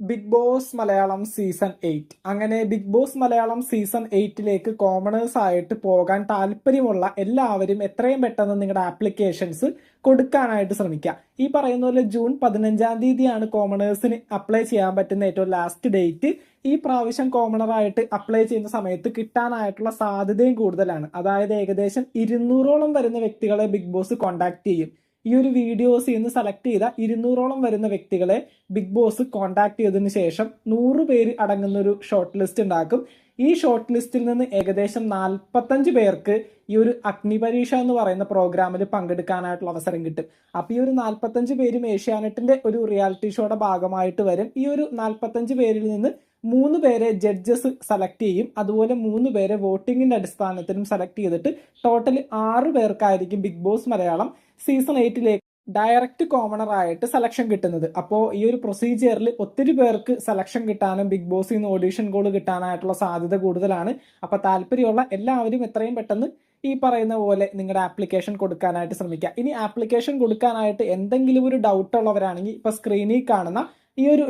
Big Boss Malayalam season 8 അങ്ങനെ Bigg Boss Malayalam season 8ലേക്ക് commoners ആയിട്ട് പോകാൻ താല്പര്യമുള്ള എല്ലാവരും എത്രയും പെട്ടെന്ന് നിങ്ങളുടെ ആപ്ലിക്കേഷൻസ് കൊടുക്കാനായിട്ട് ശ്രമിക്കുക. ഈ പറയുന്ന പോലെ ജൂൺ 15-ാം തീയതിയാണ് കോമണേഴ്സിന് അപ്ലൈ ചെയ്യാൻ പറ്റുന്ന ഏറ്റവും ലാസ്റ്റ് ഡേറ്റ്. ഈ പ്രാവശ്യം കോമണറായിട്ട് അപ്ലൈ ചെയ്യുന്ന സമയത്ത് കിട്ടാനായിട്ടുള്ള സാധ്യതയും കൂടുതലാണ്. അതായത് ഏകദേശം 200ഓളം വരുന്ന വ്യക്തികളെ ബിഗ് ബോസ് കോൺടാക്ട് ചെയ്യും. ഈ ഒരു വീഡിയോസ് ഇന്ന് സെലക്ട് ചെയ്ത 200ഓളം വരുന്ന വ്യക്തികളെ ബിഗ് ബോസ് കോൺടാക്ട് ചെയ്തതിനു ശേഷം 100 പേര് അടങ്ങുന്ന ഒരു ഷോർട്ട് ലിസ്റ്റ് ഉണ്ടാക്കും. ഈ ഷോർട്ട് ലിസ്റ്റിൽ നിന്ന് ഏകദേശം 45 പേർക്ക് ഈ ഒരു അഗ്നിപരീക്ഷ എന്ന് പറയുന്ന പ്രോഗ്രാമിൽ പങ്കെടുക്കാനായിട്ടുള്ള അവസരം കിട്ടും. അപ്പൊ ഈ ഒരു 45 പേരും ഏഷ്യാനെറ്റിന്റെ ഒരു റിയാലിറ്റി ഷോയുടെ ഭാഗമായിട്ട് വരും. ഈ ഒരു 45 പേരിൽ നിന്ന് 3 പേരെ ജഡ്ജസ് സെലക്ട് ചെയ്യും. അതുപോലെ 3 പേരെ വോട്ടിങ്ങിന്റെ അടിസ്ഥാനത്തിലും സെലക്ട് ചെയ്തിട്ട് ടോട്ടൽ 6 പേർക്കായിരിക്കും ബിഗ് ബോസ് മലയാളം സീസൺ 8ലേക്ക് ഡയറക്റ്റ് കോമണർ ആയിട്ട് സെലക്ഷൻ കിട്ടുന്നത്. അപ്പോൾ ഈ ഒരു പ്രൊസീജിയറിൽ ഒത്തിരി പേർക്ക് സെലക്ഷൻ കിട്ടാനും ബിഗ് ബോസിൽ നിന്ന് ഓഡീഷൻ കോൾ കിട്ടാനായിട്ടുള്ള സാധ്യത കൂടുതലാണ്. അപ്പൊ താല്പര്യമുള്ള എല്ലാവരും എത്രയും പെട്ടെന്ന് ഈ പറയുന്ന പോലെ നിങ്ങളുടെ ആപ്ലിക്കേഷൻ കൊടുക്കാനായിട്ട് ശ്രമിക്കുക. ഇനി ആപ്ലിക്കേഷൻ കൊടുക്കാനായിട്ട് എന്തെങ്കിലും ഒരു ഡൗട്ട് ഉള്ളവരാണെങ്കിൽ ഇപ്പൊ സ്ക്രീനിൽ കാണുന്ന ഈ ഒരു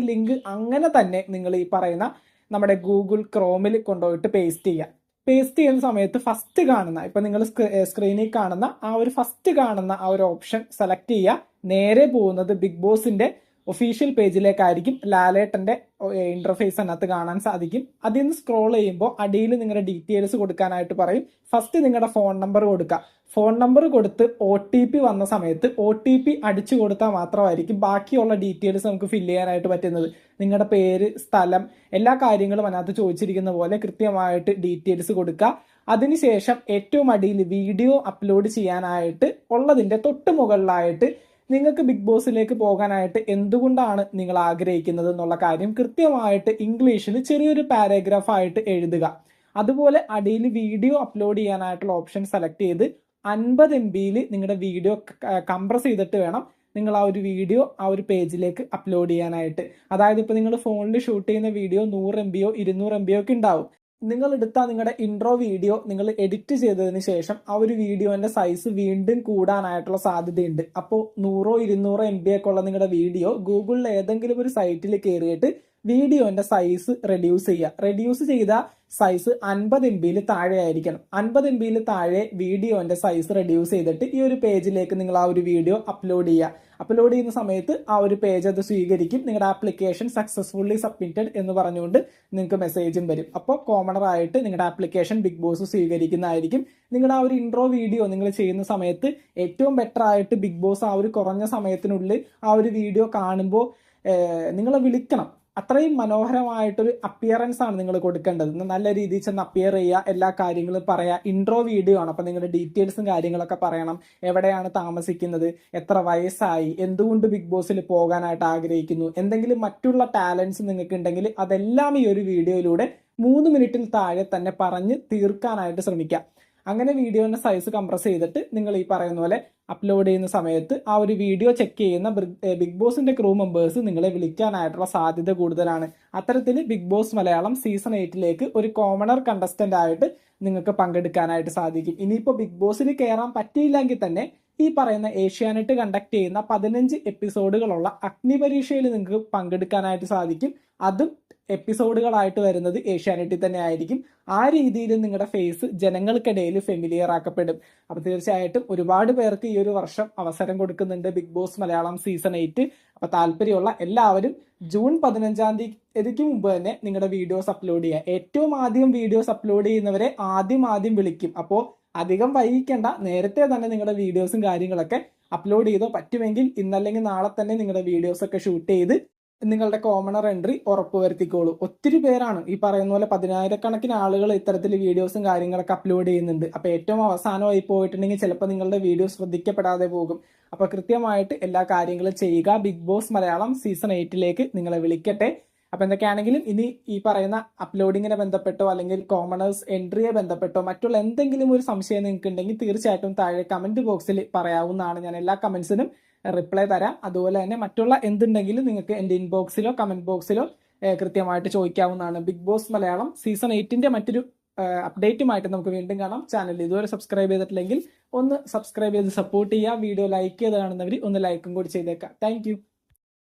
ലിങ്ക് അങ്ങനെ തന്നെ നിങ്ങൾ ഈ പറയുന്ന നമ്മുടെ ഗൂഗിൾ ക്രോമിൽ കൊണ്ടുപോയിട്ട് പേസ്റ്റ് ചെയ്യുന്ന സമയത്ത് ഫസ്റ്റ് കാണുന്ന ഇപ്പൊ നിങ്ങൾ സ്ക്രീനിൽ കാണുന്ന ആ ഒരു ഓപ്ഷൻ സെലക്ട് ചെയ്യുക. നേരെ പോകുന്നത് ബിഗ് ബോസിന്റെ ഒഫീഷ്യൽ പേജിലേക്കായിരിക്കും. ലാലേട്ടന്റെ ഇന്റർഫേസ് അതിനകത്ത് കാണാൻ സാധിക്കും. അതിൽ നിന്ന് സ്ക്രോൾ ചെയ്യുമ്പോൾ അടിയിൽ നിങ്ങളുടെ ഡീറ്റെയിൽസ് കൊടുക്കാനായിട്ട് പറയും. ഫസ്റ്റ് നിങ്ങളുടെ ഫോൺ നമ്പർ കൊടുക്കുക. ഫോൺ നമ്പർ കൊടുത്ത് OTP വന്ന സമയത്ത് OTP അടിച്ചു കൊടുത്താൽ മാത്രമായിരിക്കും ബാക്കിയുള്ള ഡീറ്റെയിൽസ് നമുക്ക് ഫില്ല് ചെയ്യാനായിട്ട് പറ്റുന്നത്. നിങ്ങളുടെ പേര്, സ്ഥലം, എല്ലാ കാര്യങ്ങളും അതിനകത്ത് ചോദിച്ചിരിക്കുന്ന പോലെ കൃത്യമായിട്ട് ഡീറ്റെയിൽസ് കൊടുക്കുക. അതിനുശേഷം ഏറ്റവും അടിയിൽ വീഡിയോ അപ്ലോഡ് ചെയ്യാനായിട്ട് ഉള്ളതിന്റെ തൊട്ട് മുകളിലായിട്ട് നിങ്ങൾക്ക് ബിഗ് ബോസിലേക്ക് പോകാനായിട്ട് എന്തുകൊണ്ടാണ് നിങ്ങൾ ആഗ്രഹിക്കുന്നത് എന്നുള്ള കാര്യം കൃത്യമായിട്ട് ഇംഗ്ലീഷിൽ ചെറിയൊരു പാരഗ്രാഫ് ആയിട്ട് എഴുതുക. അതുപോലെ അടിയിൽ വീഡിയോ അപ്ലോഡ് ചെയ്യാനായിട്ടുള്ള ഓപ്ഷൻ സെലക്ട് ചെയ്ത് 50 MB നിങ്ങളുടെ വീഡിയോ കംപ്രസ് ചെയ്തിട്ട് വേണം നിങ്ങൾ ആ ഒരു വീഡിയോ ആ ഒരു പേജിലേക്ക് അപ്ലോഡ് ചെയ്യാനായിട്ട്. അതായത് ഇപ്പൊ നിങ്ങൾ ഫോണിൽ ഷൂട്ട് ചെയ്യുന്ന വീഡിയോ 100 MB 200 MB ഒക്കെ ഉണ്ടാവും. നിങ്ങൾ എടുത്ത നിങ്ങളുടെ ഇൻട്രോ വീഡിയോ നിങ്ങൾ എഡിറ്റ് ചെയ്തതിന് ശേഷം ആ ഒരു വീഡിയോന്റെ സൈസ് വീണ്ടും കൂടാനായിട്ടുള്ള സാധ്യതയുണ്ട്. അപ്പോൾ 100-200 MB ഒക്കെ ഉള്ള നിങ്ങളുടെ വീഡിയോ ഗൂഗിളിൽ ഏതെങ്കിലും ഒരു സൈറ്റിൽ കയറിയിട്ട് വീഡിയോന്റെ സൈസ് റെഡ്യൂസ് ചെയ്ത സൈസ് 50 MB താഴെ ആയിരിക്കണം. 50 MB താഴെ വീഡിയോന്റെ സൈസ് റെഡ്യൂസ് ചെയ്തിട്ട് ഈ ഒരു പേജിലേക്ക് നിങ്ങൾ ആ ഒരു വീഡിയോ അപ്ലോഡ് ചെയ്യുന്ന സമയത്ത് ആ ഒരു പേജ് അത് സ്വീകരിക്കും. നിങ്ങളുടെ ആപ്ലിക്കേഷൻ സക്സസ്ഫുള്ളി സബ്മിറ്റഡ് എന്ന് പറഞ്ഞുകൊണ്ട് നിങ്ങൾക്ക് മെസ്സേജും വരും. അപ്പോൾ കോമണർ ആയിട്ട് നിങ്ങളുടെ ആപ്ലിക്കേഷൻ ബിഗ് ബോസ് സ്വീകരിക്കുന്നതായിരിക്കും. നിങ്ങളുടെ ആ ഒരു ഇൻട്രോ വീഡിയോ നിങ്ങൾ ചെയ്യുന്ന സമയത്ത് ഏറ്റവും ബെറ്റർ ആയിട്ട് ബിഗ് ബോസ് ആ ഒരു കുറഞ്ഞ സമയത്തിനുള്ളിൽ ആ ഒരു വീഡിയോ കാണുമ്പോൾ നിങ്ങളെ വിളിക്കണം. അത്രയും മനോഹരമായിട്ടൊരു അപ്പിയറൻസ് ആണ് നിങ്ങൾ കൊടുക്കേണ്ടത്. നല്ല രീതിയിൽ ചെന്ന് അപ്പിയർ ചെയ്യുക, എല്ലാ കാര്യങ്ങളും പറയാ. ഇൻട്രോ വീഡിയോ ആണ്, അപ്പൊ നിങ്ങളുടെ ഡീറ്റെയിൽസും കാര്യങ്ങളൊക്കെ പറയണം. എവിടെയാണ് താമസിക്കുന്നത്, എത്ര വയസ്സായി, എന്തുകൊണ്ട് ബിഗ് ബോസിൽ പോകാനായിട്ട് ആഗ്രഹിക്കുന്നു, എന്തെങ്കിലും മറ്റുള്ള ടാലൻസ് നിങ്ങൾക്ക് ഉണ്ടെങ്കിൽ അതെല്ലാം ഈ ഒരു വീഡിയോയിലൂടെ 3 മിനിറ്റിൽ താഴെ തന്നെ പറഞ്ഞ് തീർക്കാനായിട്ട് ശ്രമിക്കാം. അങ്ങനെ വീഡിയോന്റെ സൈസ് കംപ്രസ് ചെയ്തിട്ട് നിങ്ങൾ ഈ പറയുന്ന പോലെ അപ്ലോഡ് ചെയ്യുന്ന സമയത്ത് ആ ഒരു വീഡിയോ ചെക്ക് ചെയ്യുന്ന ബിഗ് ബോസിന്റെ ക്രൂ മെമ്പേഴ്സ് നിങ്ങളെ വിളിക്കാനായിട്ടുള്ള സാധ്യത കൂടുതലാണ്. അത്തരത്തിൽ ബിഗ് ബോസ് മലയാളം സീസൺ 8ലേക്ക് ഒരു കോമണർ കണ്ടസ്റ്റന്റ് ആയിട്ട് നിങ്ങൾക്ക് പങ്കെടുക്കാനായിട്ട് സാധിക്കും. ഇനിയിപ്പോൾ ബിഗ് ബോസിൽ കയറാൻ പറ്റിയില്ലെങ്കിൽ തന്നെ ഈ പറയുന്ന ഏഷ്യാനെറ്റ് കണ്ടക്ട് ചെയ്യുന്ന 15 എപ്പിസോഡുകളുള്ള അഗ്നിപരീക്ഷയിൽ നിങ്ങൾക്ക് പങ്കെടുക്കാനായിട്ട് സാധിക്കും. അതും എപ്പിസോഡുകളായിട്ട് വരുന്നത് ഏഷ്യാനെറ്റിൽ തന്നെ ആയിരിക്കും. ആ രീതിയിൽ നിങ്ങളുടെ ഫേസ് ജനങ്ങൾക്കിടയിൽ ഫെമിലിയർ ആക്കപ്പെടും. അപ്പൊ തീർച്ചയായിട്ടും ഒരുപാട് പേർക്ക് ഈ ഒരു വർഷം അവസരം കൊടുക്കുന്നുണ്ട് ബിഗ് ബോസ് മലയാളം സീസൺ 8. അപ്പൊ താല്പര്യമുള്ള എല്ലാവരും ജൂൺ 15-ാം തീയതിക്ക് മുമ്പ് തന്നെ നിങ്ങളുടെ വീഡിയോസ് അപ്ലോഡ് ചെയ്യുക. ഏറ്റവും ആദ്യം വീഡിയോസ് അപ്ലോഡ് ചെയ്യുന്നവരെ ആദ്യം വിളിക്കും. അപ്പോൾ അധികം വൈകിക്കേണ്ട, നേരത്തെ തന്നെ നിങ്ങളുടെ വീഡിയോസും കാര്യങ്ങളൊക്കെ അപ്ലോഡ് ചെയ്തോ. പറ്റുമെങ്കിൽ ഇന്നല്ലെങ്കിൽ നാളെ തന്നെ നിങ്ങളുടെ വീഡിയോസ് ഒക്കെ ഷൂട്ട് ചെയ്ത് നിങ്ങളുടെ കോമണർ എൻട്രി ഉറപ്പുവരുത്തിക്കോളൂ. ഒത്തിരി പേരാണ് ഈ പറയുന്ന പോലെ 10,000-കണക്കിന് ആളുകൾ ഇത്തരത്തിൽ വീഡിയോസും കാര്യങ്ങളൊക്കെ അപ്ലോഡ് ചെയ്യുന്നുണ്ട്. അപ്പൊ ഏറ്റവും അവസാനമായി പോയിട്ടുണ്ടെങ്കിൽ ചിലപ്പോൾ നിങ്ങളുടെ വീഡിയോ ശ്രദ്ധിക്കപ്പെടാതെ പോകും. അപ്പൊ കൃത്യമായിട്ട് എല്ലാ കാര്യങ്ങളും ചെയ്യുക. ബിഗ് ബോസ് മലയാളം സീസൺ 8ലേക്ക് നിങ്ങളെ വിളിക്കട്ടെ. അപ്പൊ എന്തൊക്കെയാണെങ്കിലും ഇനി ഈ പറയുന്ന അപ്ലോഡിങ്ങിനെ ബന്ധപ്പെട്ടോ അല്ലെങ്കിൽ കോമണേഴ്സ് എൻട്രിയെ ബന്ധപ്പെട്ടോ മറ്റുള്ള എന്തെങ്കിലും ഒരു സംശയം നിങ്ങൾക്ക് ഉണ്ടെങ്കിൽ തീർച്ചയായിട്ടും താഴെ കമന്റ് ബോക്സിൽ പറയാവുന്നതാണ്. ഞാൻ എല്ലാ കമന്റ്സിനും റിപ്ലൈ തരാം. അതുപോലെ തന്നെ മറ്റുള്ള എന്തുണ്ടെങ്കിലും നിങ്ങൾക്ക് എൻ്റെ ഇൻബോക്സിലോ കമന്റ് ബോക്സിലോ കൃത്യമായിട്ട് ചോദിക്കാവുന്നതാണ്. ബിഗ് ബോസ് മലയാളം സീസൺ 8ന്റെ മറ്റൊരു അപ്ഡേറ്റുമായിട്ട് നമുക്ക് വീണ്ടും കാണാം. ചാനൽ ഇതുവരെ സബ്സ്ക്രൈബ് ചെയ്തിട്ടില്ലെങ്കിൽ ഒന്ന് സബ്സ്ക്രൈബ് ചെയ്ത് സപ്പോർട്ട് ചെയ്യുക. വീഡിയോ ലൈക്ക് ചെയ്ത് കാണുന്നവർ ഒന്ന് ലൈക്കും കൂടി ചെയ്തേക്കാം. താങ്ക്